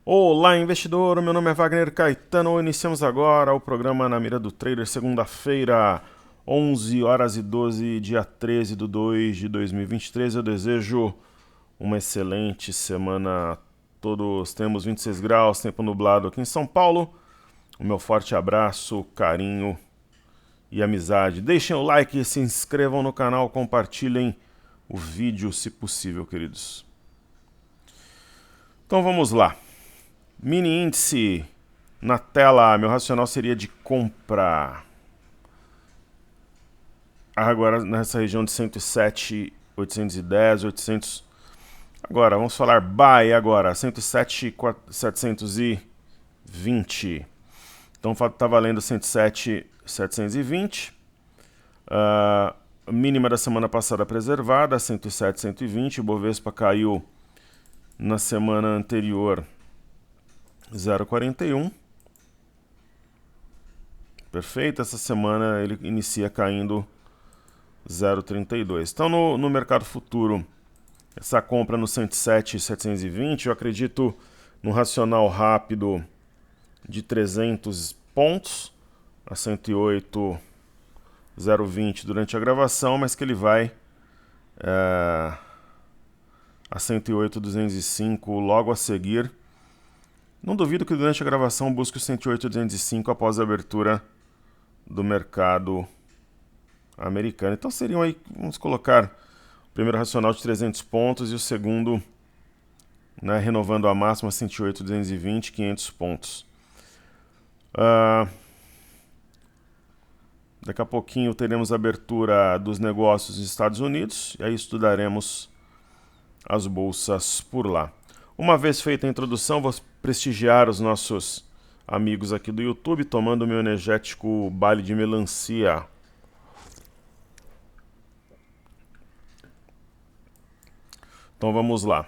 Olá, investidor! Meu nome é Wagner Caetano. Iniciamos agora o programa Na Mira do Trader, segunda-feira, 11 horas e 12, dia 13 de 2 de 2023. Eu desejo uma excelente semana. Todos temos 26 graus, tempo nublado aqui em São Paulo. O meu forte abraço, carinho e amizade. Deixem o like, se inscrevam no canal, compartilhem o vídeo se possível, queridos. Então vamos lá. Mini índice na tela, meu racional seria de compra. Agora nessa região de 107, 810, 800. Agora, vamos falar buy agora, 107, 720. Então tá valendo 107, 720. Mínima da semana passada preservada, 107, 120. O Bovespa caiu na semana anterior 0,41. Perfeito, essa semana ele inicia caindo 0,32. Então no mercado futuro, essa compra no 107,720, eu acredito no racional rápido de 300 pontos a 108,020 durante a gravação, mas que ele vai a 108,205 logo a seguir. Não duvido que durante a gravação busque o 108,205 após a abertura do mercado americano. Então seriam aí, vamos colocar o primeiro racional de 300 pontos e o segundo, né, renovando a máxima 108,220, 500 pontos. Daqui a pouquinho teremos a abertura dos negócios nos Estados Unidos e aí estudaremos as bolsas por lá. Uma vez feita a introdução, vou prestigiar os nossos amigos aqui do YouTube, tomando o meu energético baile de melancia. Então vamos lá.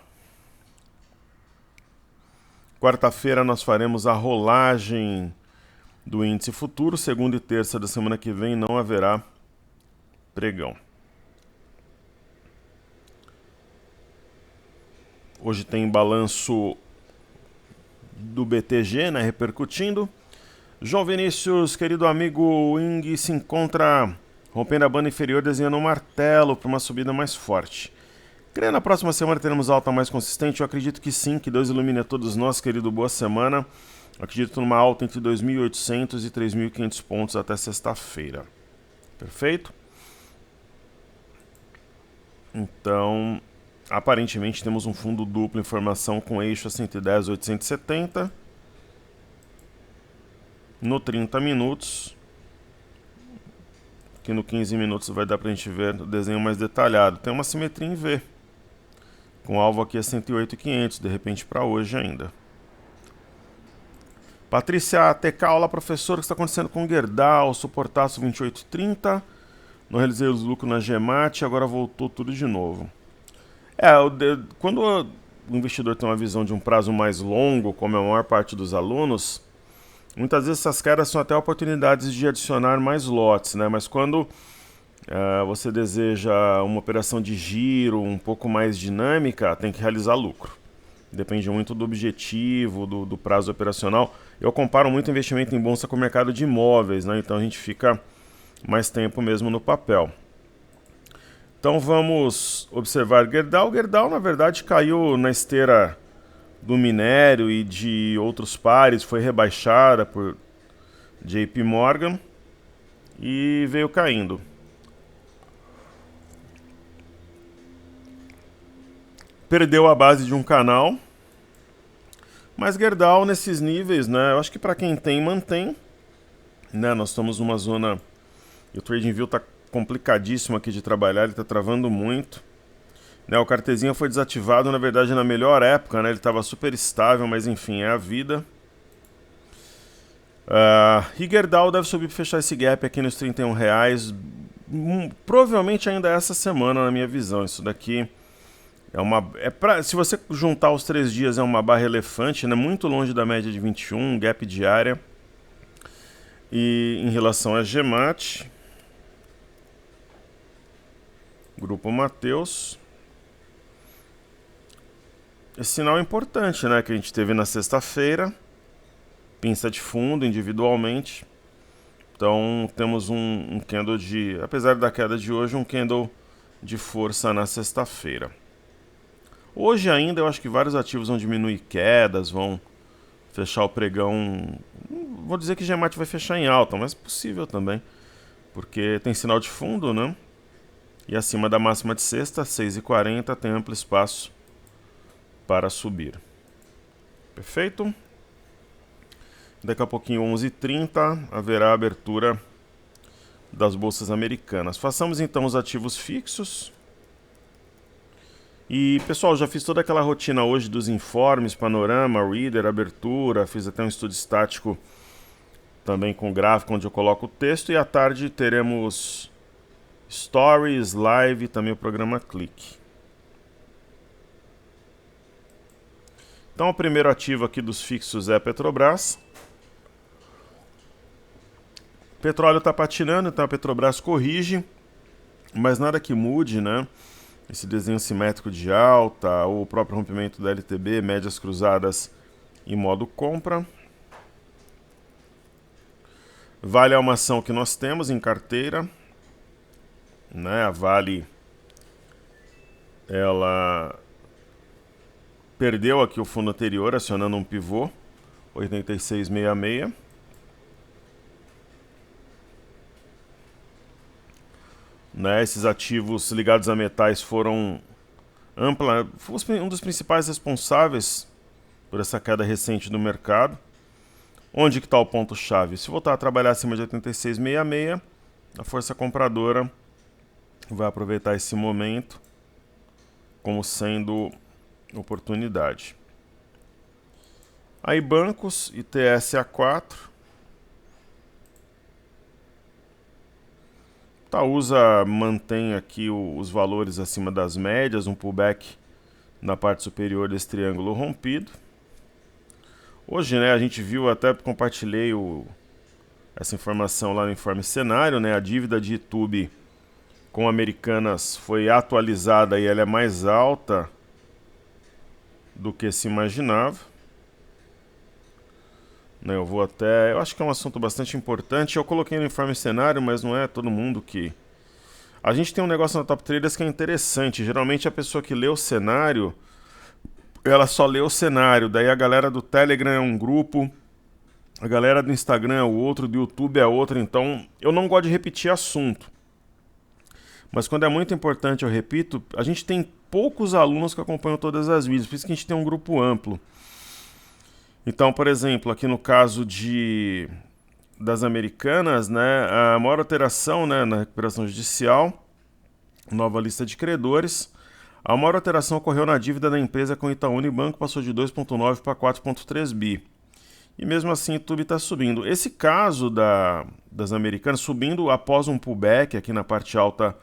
Quarta-feira nós faremos a rolagem do índice futuro. Segunda e terça da semana que vem não haverá pregão. Hoje tem balanço do BTG, né, repercutindo. João Vinícius, querido amigo, o Ing se encontra rompendo a banda inferior, desenhando um martelo para uma subida mais forte. Creio na próxima semana teremos alta mais consistente? Eu acredito que sim, que Deus ilumine a todos nós, querido, boa semana. Eu acredito numa alta entre 2.800 e 3.500 pontos até sexta-feira. Perfeito? Então, aparentemente temos um fundo duplo em formação com eixo a 110, 870. No 30 minutos, que no 15 minutos vai dar pra gente ver o desenho mais detalhado. Tem uma simetria em V, com alvo aqui a 108.500, de repente para hoje ainda. Patrícia TK, olá professor, o que está acontecendo com o Gerdau? Suportaço 28,30. Não realizei os lucros na Gemat, agora voltou tudo de novo. Quando o investidor tem uma visão de um prazo mais longo, como é a maior parte dos alunos, muitas vezes essas quedas são até oportunidades de adicionar mais lotes, né? Mas quando você deseja uma operação de giro um pouco mais dinâmica, tem que realizar lucro. Depende muito do objetivo, do prazo operacional. Eu comparo muito investimento em bolsa com o mercado de imóveis, né? Então a gente fica mais tempo mesmo no papel. Então vamos observar Gerdau. Gerdau, na verdade, caiu na esteira do minério e de outros pares, foi rebaixada por JP Morgan e veio caindo. Perdeu a base de um canal, mas Gerdau nesses níveis, né? Eu acho que para quem tem, mantém. Né? Nós estamos numa zona, e o TradingView está complicadíssimo aqui de trabalhar, ele está travando muito. Né? O cartezinho foi desativado, na verdade, na melhor época, né? Ele estava super estável, mas enfim, é a vida. E Gerdau deve subir para fechar esse gap aqui nos R$31. Provavelmente ainda essa semana, na minha visão. Isso daqui se você juntar os 3 dias, é uma barra elefante, né? Muito longe da média de 21, gap diária. E em relação a Gemat, Grupo Mateus, esse sinal importante, né, que a gente teve na sexta-feira, pinça de fundo individualmente. Então temos um candle de, apesar da queda de hoje, um candle de força na sexta-feira. Hoje ainda eu acho que vários ativos vão diminuir quedas, vão fechar o pregão. Não vou dizer que GEMAT vai fechar em alta, mas é possível também, porque tem sinal de fundo, né? E acima da máxima de sexta, 6,40, tem amplo espaço para subir. Perfeito? Daqui a pouquinho, 11h30, haverá a abertura das bolsas americanas. Façamos então os ativos fixos. E pessoal, já fiz toda aquela rotina hoje dos informes, panorama, reader, abertura, fiz até um estudo estático também com gráfico onde eu coloco o texto. E à tarde teremos stories, live e também o programa Clique. Então o primeiro ativo aqui dos fixos é a Petrobras. O petróleo está patinando, então a Petrobras corrige, mas nada que mude, né? Esse desenho simétrico de alta, ou o próprio rompimento da LTB, médias cruzadas em modo compra. Vale é uma ação que nós temos em carteira, né? A Vale, ela perdeu aqui o fundo anterior, acionando um pivô, 8666. Né, esses ativos ligados a metais foram um dos principais responsáveis por essa queda recente do mercado. Onde que está o ponto-chave? Se voltar a trabalhar acima de 86,66, a força compradora vai aproveitar esse momento como sendo oportunidade. Aí bancos, ITSA4. Itaúsa mantém aqui os valores acima das médias, um pullback na parte superior desse triângulo rompido. Hoje, né, a gente viu, até compartilhei essa informação lá no Informe Cenário, né, a dívida de YouTube com Americanas foi atualizada e ela é mais alta do que se imaginava. Eu acho que é um assunto bastante importante. Eu coloquei no Informe Cenário, mas não é todo mundo que... A gente tem um negócio na Top Traders que é interessante. Geralmente a pessoa que lê o cenário, ela só lê o cenário. Daí a galera do Telegram é um grupo, a galera do Instagram é o outro, do YouTube é outro. Então eu não gosto de repetir assunto. Mas quando é muito importante eu repito. A gente tem poucos alunos que acompanham todas as vídeos, por isso que a gente tem um grupo amplo. Então, por exemplo, aqui no caso das Americanas, né, a maior alteração, né, na recuperação judicial, nova lista de credores, a maior alteração ocorreu na dívida da empresa com Itaú Unibanco, passou de 2,9 para 4,3 bi. E mesmo assim o YouTube está subindo. Esse caso das Americanas subindo após um pullback aqui na parte alta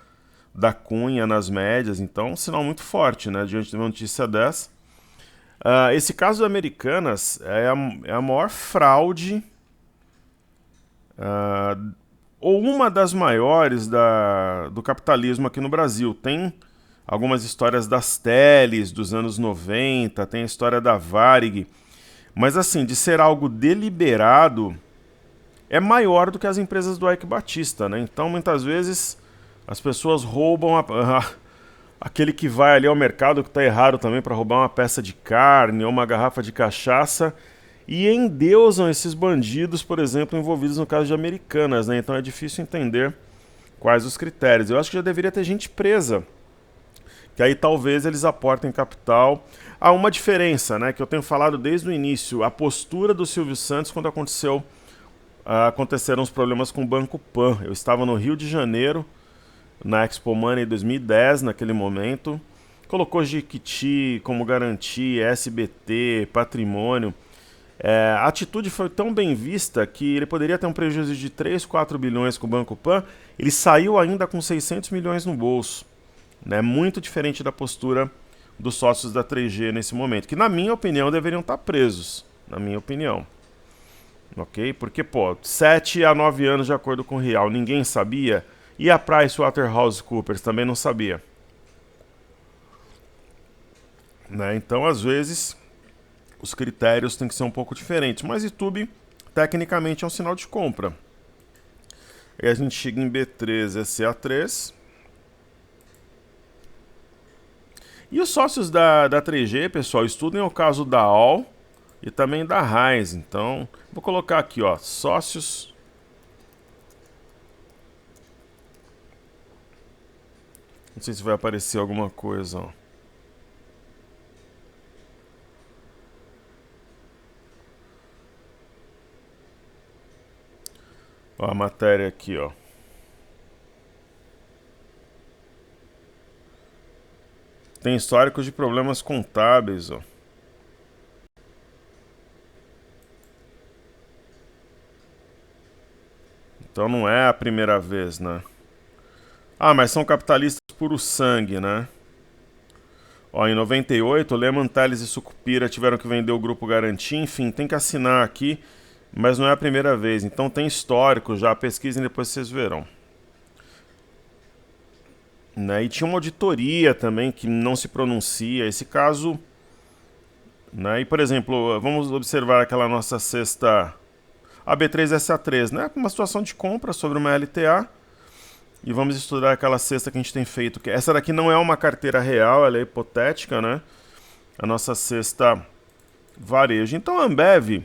da cunha, nas médias, então um sinal muito forte, né, diante de uma notícia dessa. Esse caso das Americanas é a maior fraude, ou uma das maiores do capitalismo aqui no Brasil. Tem algumas histórias das Teles dos anos 90, tem a história da Varig, mas assim, de ser algo deliberado, é maior do que as empresas do Eike Batista, né? Então muitas vezes as pessoas roubam aquele que vai ali ao mercado, que está errado também, para roubar uma peça de carne ou uma garrafa de cachaça, e endeusam esses bandidos, por exemplo, envolvidos no caso de Americanas, né? Então é difícil entender quais os critérios. Eu acho que já deveria ter gente presa, que aí talvez eles aportem capital. Há uma diferença, né, que eu tenho falado desde o início, a postura do Silvio Santos quando aconteceram os problemas com o Banco Pan. Eu estava no Rio de Janeiro, na Expo Money 2010, naquele momento, colocou Jequiti como garantia, SBT, patrimônio. A atitude foi tão bem vista que ele poderia ter um prejuízo de 3, 4 bilhões com o Banco Pan, ele saiu ainda com 600 milhões no bolso. Né? Muito diferente da postura dos sócios da 3G nesse momento, que na minha opinião deveriam estar presos, na minha opinião. Ok? Porque, 7 a 9 anos de acordo com o Real, ninguém sabia. E a PricewaterhouseCoopers também não sabia. né? Então, às vezes, os critérios têm que ser um pouco diferentes. Mas YouTube, tecnicamente, é um sinal de compra. Aí a gente chega em B3, SCA3. E os sócios da 3G, pessoal, estudem o caso da ALL e também da Raiz. Então, vou colocar aqui, ó, sócios. Não sei se vai aparecer alguma coisa, ó. Ó, a matéria aqui, ó. Tem históricos de problemas contábeis, ó. Então não é a primeira vez, né? Ah, mas são capitalistas puro sangue, né? Ó, em 98, Lehman, Thales e Sucupira tiveram que vender o grupo Garantia. Enfim, tem que assinar aqui, mas não é a primeira vez. Então tem histórico já, pesquisem depois vocês verão. Né? E tinha uma auditoria também que não se pronuncia. Esse caso, né? E por exemplo, vamos observar aquela nossa cesta AB3SA3, né? Uma situação de compra sobre uma LTA. E vamos estudar aquela cesta que a gente tem feito. Essa daqui não é uma carteira real, ela é hipotética, né? A nossa cesta varejo. Então a Ambev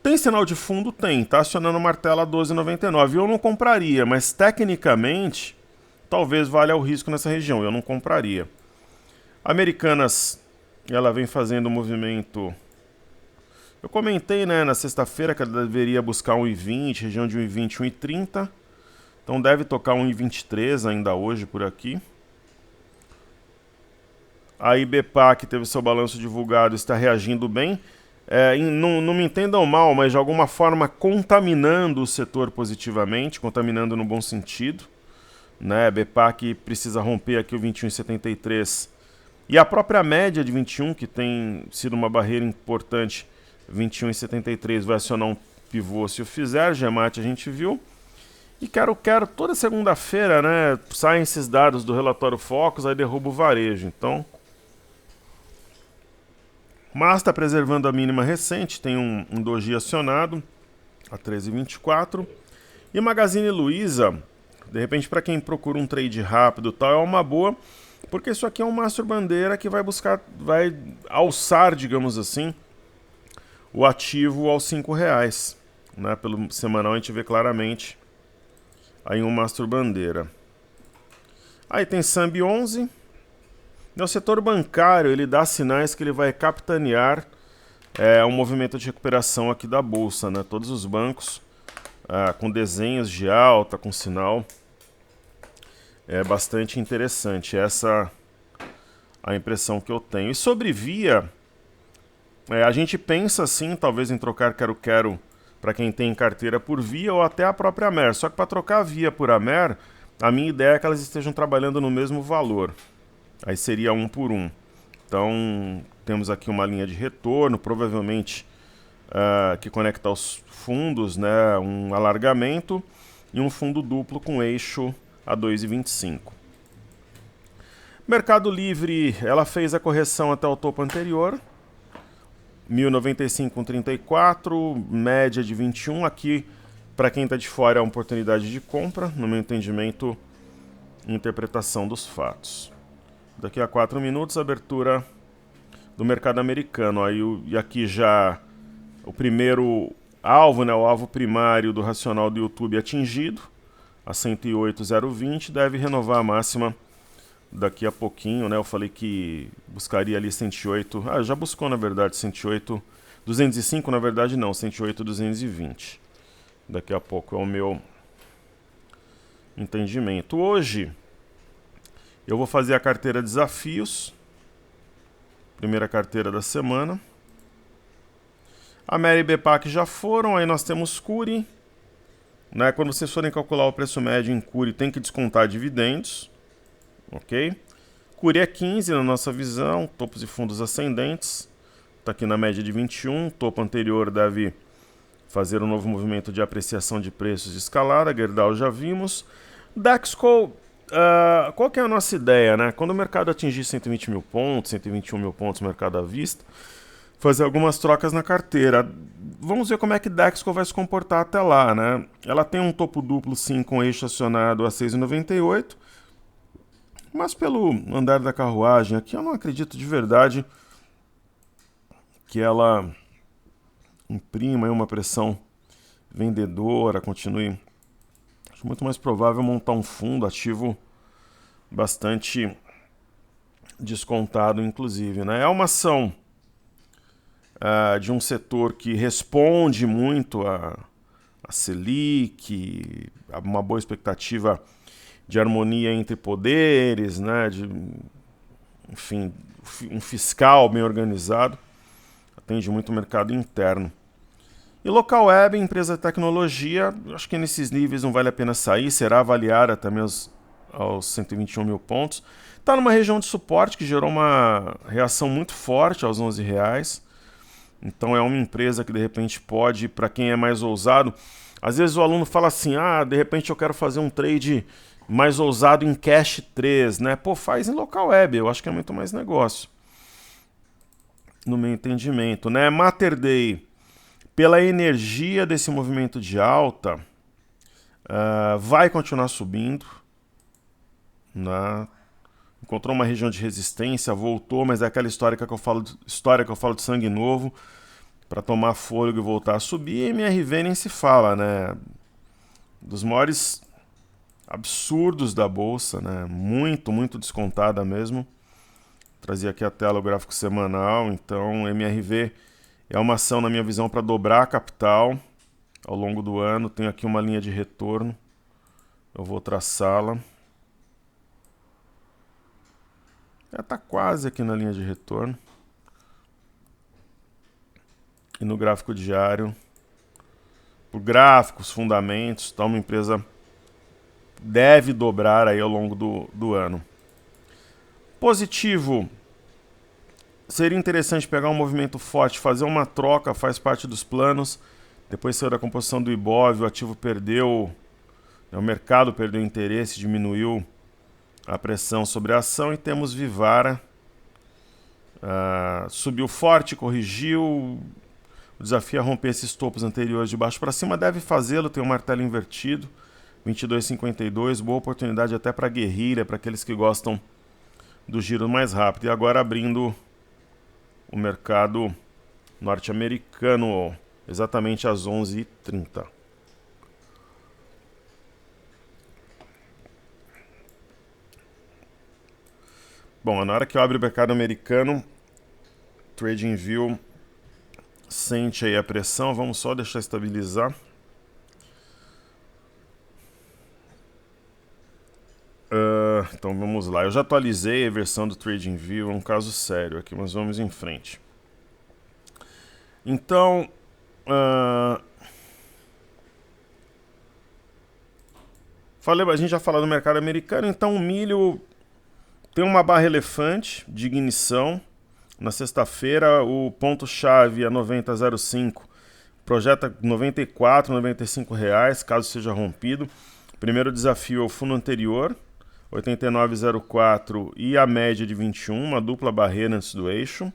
tem sinal de fundo? Tem. Tá acionando o martelo a 12,99. Eu não compraria, mas tecnicamente talvez valha o risco nessa região. Eu não compraria. Americanas, ela vem fazendo um movimento. Eu comentei, né, na sexta-feira que ela deveria buscar 1,20, região de 1,20, 1,30. Então deve tocar 1,23 ainda hoje por aqui. A IBPAC teve seu balanço divulgado, está reagindo bem. Não me entendam mal, mas de alguma forma contaminando o setor positivamente, contaminando no bom sentido. Né? A IBPAC precisa romper aqui o 21,73. E a própria média de 21, que tem sido uma barreira importante, 21,73, vai acionar um pivô se o fizer. Gemate a gente viu. E quero, toda segunda-feira, né, saem esses dados do relatório Focus, aí derruba o varejo. Então, mas está preservando a mínima recente, tem um doji acionado a 13,24. E Magazine Luiza, de repente para quem procura um trade rápido, tal, é uma boa, porque isso aqui é um mastro bandeira que vai alçar, digamos assim, o ativo aos R$5, né? Pelo semanal a gente vê claramente aí um mastro bandeira. Aí tem Sambi 11. No setor bancário, ele dá sinais que ele vai capitanear um movimento de recuperação aqui da bolsa, né? Todos os bancos com desenhos de alta, com sinal. É bastante interessante. Essa a impressão que eu tenho. E sobre Via, a gente pensa assim, talvez em trocar quero-quero para quem tem carteira por Via ou até a própria Amer. Só que para trocar a Via por Amer, a minha ideia é que elas estejam trabalhando no mesmo valor. Aí seria 1 por 1. Então, temos aqui uma linha de retorno, provavelmente que conecta os fundos, né, um alargamento e um fundo duplo com eixo a 2,25. Mercado Livre, ela fez a correção até o topo anterior. 1095,34, média de 21. Aqui, para quem está de fora, é uma oportunidade de compra, no meu entendimento e interpretação dos fatos. Daqui a 4 minutos, abertura do mercado americano. E aqui já o primeiro alvo, né, o alvo primário do racional do YouTube atingido, a 108,020, deve renovar a máxima daqui a pouquinho, né? Eu falei que buscaria ali 108. Já buscou na verdade 108, 205 na verdade não, 108, 220. Daqui a pouco é o meu entendimento. Hoje eu vou fazer a carteira desafios, primeira carteira da semana. A Mer e BPAC já foram, aí nós temos Cury, né? Quando vocês forem calcular o preço médio em Cury, tem que descontar dividendos. Ok? Cury é 15 na nossa visão, topos e fundos ascendentes, está aqui na média de 21, topo anterior deve fazer um novo movimento de apreciação de preços de escalada, Gerdau já vimos. Dexco Qual que é a nossa ideia, né? Quando o mercado atingir 120 mil pontos, 121 mil pontos no mercado à vista, fazer algumas trocas na carteira. Vamos ver como é que Dexco vai se comportar até lá, né? Ela tem um topo duplo, sim, com eixo acionado a 6,98, mas pelo andar da carruagem aqui, eu não acredito de verdade que ela imprima aí uma pressão vendedora, continue. Acho muito mais provável montar um fundo ativo bastante descontado, inclusive, né? É uma ação de um setor que responde muito a Selic, a uma boa expectativa de harmonia entre poderes, né? Enfim, um fiscal bem organizado, atende muito o mercado interno. E local web, empresa de tecnologia, acho que nesses níveis não vale a pena sair, será avaliada também aos 121 mil pontos. Está numa região de suporte que gerou uma reação muito forte aos R$ 11. Então é uma empresa que de repente pode, para quem é mais ousado, às vezes o aluno fala assim, de repente eu quero fazer um trade mais ousado em Cash 3, né? Pô, faz em local web, eu acho que é muito mais negócio, no meu entendimento, né? Mater Dei, pela energia desse movimento de alta, vai continuar subindo, né? Encontrou uma região de resistência, voltou, mas é aquela história que eu falo de sangue novo, para tomar fôlego e voltar a subir. E MRV nem se fala, né? Dos maiores absurdos da bolsa, né? Muito, muito descontada mesmo. Trazia aqui a tela o gráfico semanal. Então, MRV é uma ação, na minha visão, para dobrar a capital ao longo do ano. Tenho aqui uma linha de retorno. Eu vou traçá-la. Está quase aqui na linha de retorno. E no gráfico diário, por gráficos, fundamentos, tá, uma empresa deve dobrar aí ao longo do ano. Positivo, seria interessante pegar um movimento forte, fazer uma troca, faz parte dos planos. Depois saiu da composição do Ibov, o ativo perdeu, o mercado perdeu interesse, diminuiu a pressão sobre a ação. E temos Vivara, subiu forte, corrigiu. O desafio é romper esses topos anteriores de baixo para cima, deve fazê-lo, tem um martelo invertido, 22,52, boa oportunidade até para guerrilha, para aqueles que gostam do giro mais rápido. E agora abrindo o mercado norte-americano, exatamente às 11h30. Bom, na hora que eu abro o mercado americano, TradingView sente aí a pressão, vamos só deixar estabilizar. Então vamos lá, eu já atualizei a versão do TradingView, é um caso sério aqui, mas vamos em frente. Então, a gente já falou do mercado americano, então o milho tem uma barra elefante de ignição. Na sexta-feira, o ponto-chave a 90,05 projeta R$ 94, R$ 95, caso seja rompido. Primeiro desafio é o fundo anterior, 89,04 e a média de 21, uma dupla barreira antes do eixo.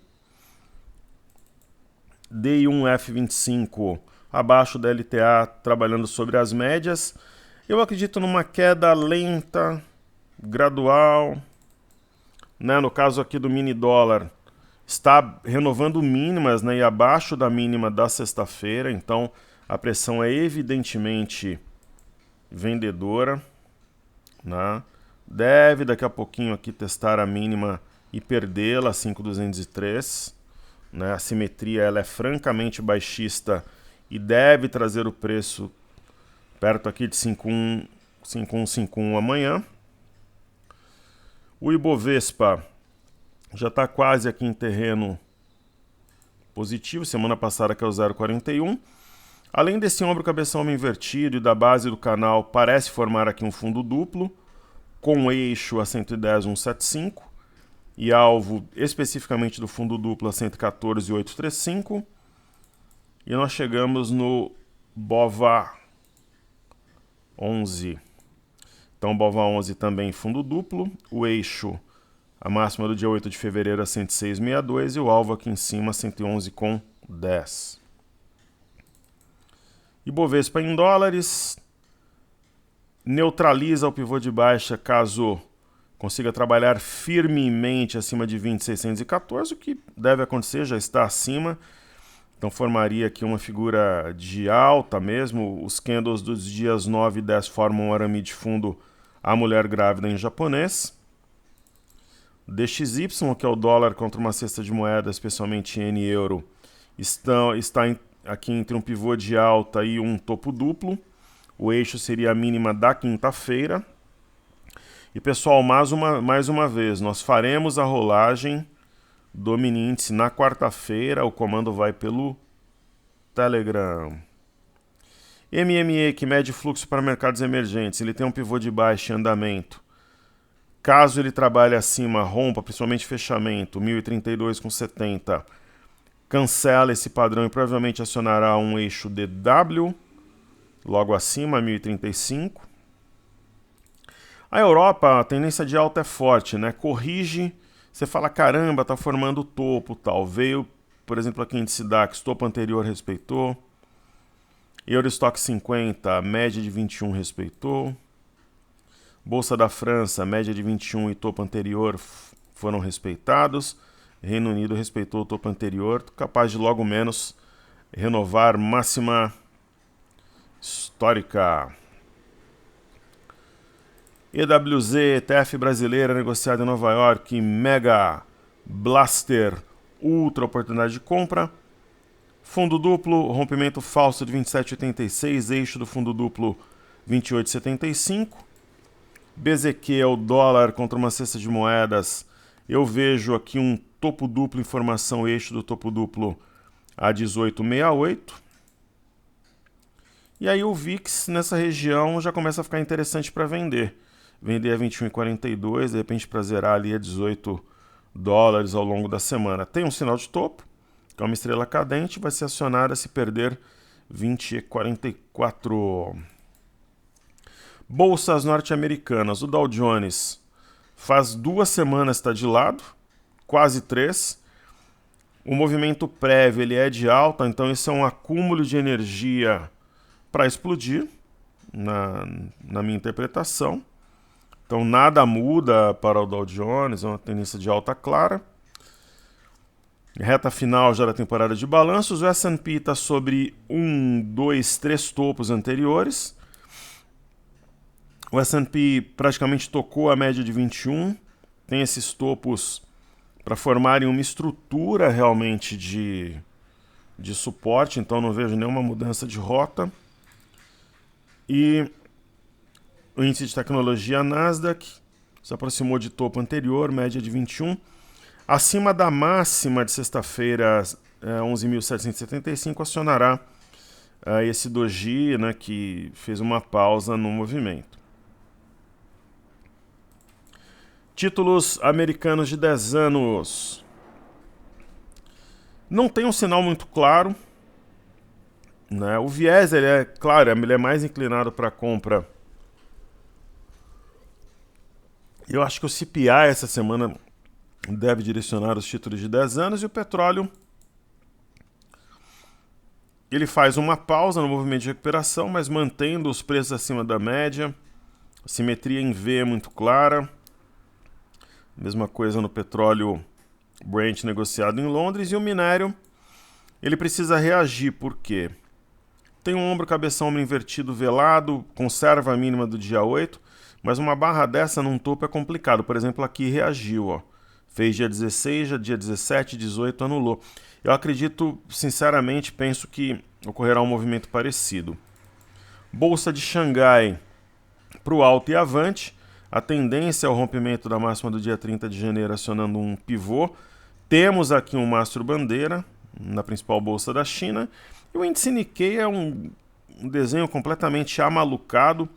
DI1F25 abaixo da LTA, trabalhando sobre as médias. Eu acredito numa queda lenta, gradual, né? No caso aqui do mini dólar, está renovando mínimas, né, e abaixo da mínima da sexta-feira, então a pressão é evidentemente vendedora, né? Deve daqui a pouquinho aqui testar a mínima e perdê-la, 5.203, né? A simetria ela é francamente baixista e deve trazer o preço perto aqui de 5.151 amanhã. O Ibovespa já está quase aqui em terreno positivo, semana passada que é o 0,41. Além desse ombro cabeção invertido e da base do canal, parece formar aqui um fundo duplo, com eixo a 110,175 e alvo especificamente do fundo duplo a 114,835. E nós chegamos no BOVA 11. Então, BOVA11 também fundo duplo, o eixo, a máxima do dia 8 de fevereiro a 106,62 e o alvo aqui em cima 111,10. Ibovespa em dólares, neutraliza o pivô de baixa caso consiga trabalhar firmemente acima de 20,614, o que deve acontecer, já está acima. Então formaria aqui uma figura de alta mesmo. Os candles dos dias 9 e 10 formam um arame de fundo a mulher grávida em japonês. DXY, que é o dólar contra uma cesta de moeda, especialmente yen e euro, está aqui entre um pivô de alta e um topo duplo. O eixo seria a mínima da quinta-feira. E pessoal, mais uma vez, nós faremos a rolagem do mini índice na quarta-feira. O comando vai pelo Telegram. MME, que mede fluxo para mercados emergentes, ele tem um pivô de baixa em andamento. Caso ele trabalhe acima, rompa, principalmente fechamento, 1032,70, cancela esse padrão e provavelmente acionará um eixo DW, logo acima, 1035. A Europa, a tendência de alta é forte, né? Corrige, você fala, caramba, tá formando topo, tal. Veio, por exemplo, aqui índice DAX, topo anterior respeitou. Eurostock 50, média de 21 respeitou. Bolsa da França, média de 21 e topo anterior foram respeitados. Reino Unido respeitou o topo anterior, capaz de logo menos renovar máxima histórica. EWZ, ETF brasileira, negociada em Nova York, Mega Blaster, ultra oportunidade de compra. Fundo duplo, rompimento falso de 27,86, eixo do fundo duplo 28,75. BZQ é o dólar contra uma cesta de moedas. Eu vejo aqui um topo duplo em formação, eixo do topo duplo a 18,68. E aí o VIX nessa região já começa a ficar interessante para vender. Vender a 21,42, de repente para zerar ali a 18 dólares ao longo da semana. Tem um sinal de topo, que é uma estrela cadente, vai ser acionada se perder 20,44. Bolsas norte-americanas. O Dow Jones faz 2 semanas está de lado, quase 3. O movimento prévio ele é de alta, então esse é um acúmulo de energia para explodir, na minha interpretação. Então nada muda para o Dow Jones, é uma tendência de alta clara. Reta final já da temporada de balanços, o S&P está sobre 1, 2, 3 topos anteriores. O S&P praticamente tocou a média de 21, tem esses topos para formarem uma estrutura realmente de suporte, então não vejo nenhuma mudança de rota. E o índice de tecnologia Nasdaq se aproximou de topo anterior, média de 21, acima da máxima de sexta-feira, 11.775, acionará esse doji, né, que fez uma pausa no movimento. Títulos americanos de 10 anos. Não tem um sinal muito claro, né? O viés, ele é claro, ele é mais inclinado para compra. Eu acho que o CPI essa semana deve direcionar os títulos de 10 anos e o petróleo ele faz uma pausa no movimento de recuperação, mas mantendo os preços acima da média. A simetria em V é muito clara. Mesma coisa no petróleo Brent negociado em Londres. E o minério, ele precisa reagir, por quê? Tem um ombro cabeção ombro invertido velado, conserva a mínima do dia 8, mas uma barra dessa num topo é complicado. Por exemplo, aqui reagiu, ó. Fez dia 16, já dia 17, 18 anulou. Eu acredito, sinceramente, penso que ocorrerá um movimento parecido. Bolsa de Xangai para o alto e avante. A tendência é o rompimento da máxima do dia 30 de janeiro, acionando um pivô. Temos aqui um mastro bandeira na principal bolsa da China. E o índice Nikkei é um desenho completamente amalucado.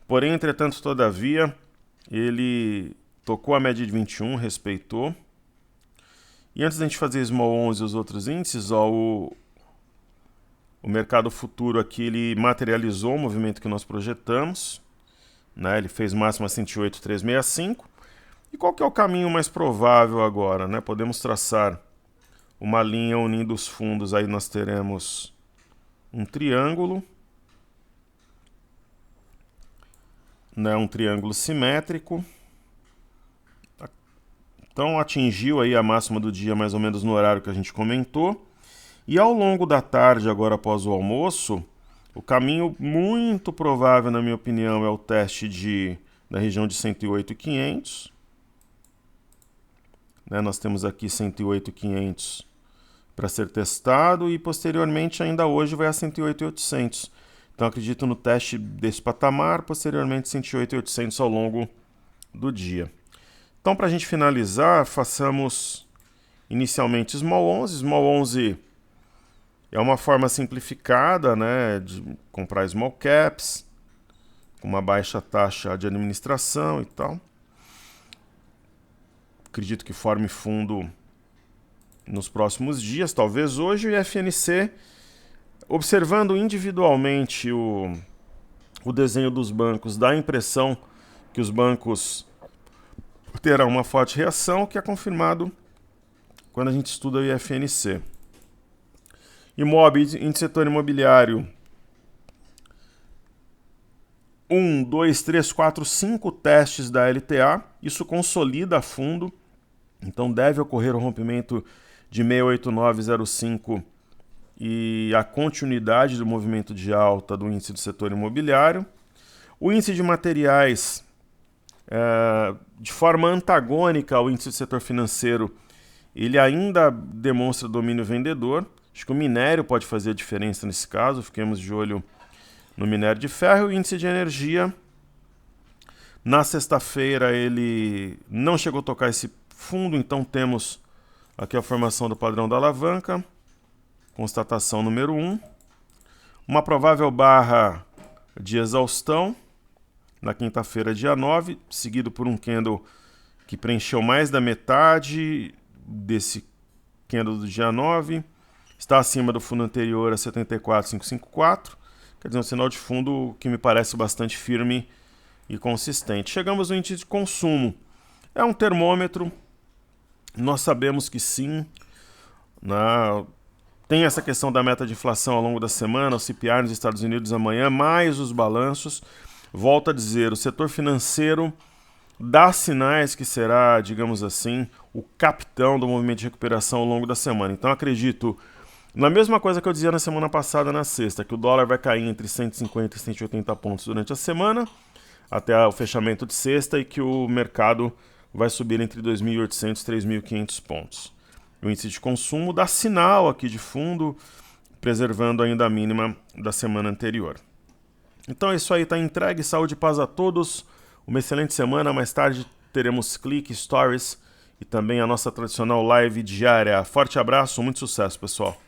Porém, entretanto, todavia, ele tocou a média de 21, respeitou. E antes da gente fazer Small 11 e os outros índices, ó, o mercado futuro aqui ele materializou o movimento que nós projetamos. né? Ele fez máxima 108,365. E qual que é o caminho mais provável agora, né? Podemos traçar uma linha unindo os fundos, aí nós teremos um triângulo, né? Um triângulo simétrico. Então atingiu aí a máxima do dia mais ou menos no horário que a gente comentou. E ao longo da tarde, agora após o almoço, o caminho muito provável, na minha opinião, é o teste da região de 108,500. Né, nós temos aqui 108,500 para ser testado e posteriormente ainda hoje vai a 108,800. Então acredito no teste desse patamar, posteriormente 108,800 ao longo do dia. Então para a gente finalizar, façamos inicialmente Small 11. Small 11 é uma forma simplificada, né, de comprar small caps, com uma baixa taxa de administração e tal. Acredito que forme fundo nos próximos dias, talvez hoje, e FNC, observando individualmente o desenho dos bancos, dá a impressão que os bancos terão uma forte reação, que é confirmado quando a gente estuda o IFNC. Imob, índice setor imobiliário, 1, 2, 3, 4, 5 testes da LTA, isso consolida a fundo, então deve ocorrer o rompimento de 68905 e a continuidade do movimento de alta do índice do setor imobiliário. O índice de materiais, de forma antagônica ao índice do setor financeiro, ele ainda demonstra domínio vendedor. Acho que o minério pode fazer a diferença nesse caso, fiquemos de olho no minério de ferro. O índice de energia, na sexta-feira ele não chegou a tocar esse fundo, então temos aqui a formação do padrão da alavanca, constatação número 1, uma provável barra de exaustão na quinta-feira, dia 9, seguido por um candle que preencheu mais da metade desse candle do dia 9, está acima do fundo anterior a 74,554, quer dizer, um sinal de fundo que me parece bastante firme e consistente. Chegamos no índice de consumo. É um termômetro, nós sabemos que sim, tem essa questão da meta de inflação ao longo da semana, o CPI nos Estados Unidos amanhã, mais os balanços. Volto a dizer, o setor financeiro dá sinais que será, digamos assim, o capitão do movimento de recuperação ao longo da semana. Então acredito na mesma coisa que eu dizia na semana passada, na sexta, que o dólar vai cair entre 150 e 180 pontos durante a semana, até o fechamento de sexta, e que o mercado vai subir entre 2.800 e 3.500 pontos. O índice de consumo dá sinal aqui de fundo, preservando ainda a mínima da semana anterior. Então é isso aí, tá entregue. Saúde e paz a todos. Uma excelente semana. Mais tarde teremos clique, stories e também a nossa tradicional live diária. Forte abraço, muito sucesso, pessoal.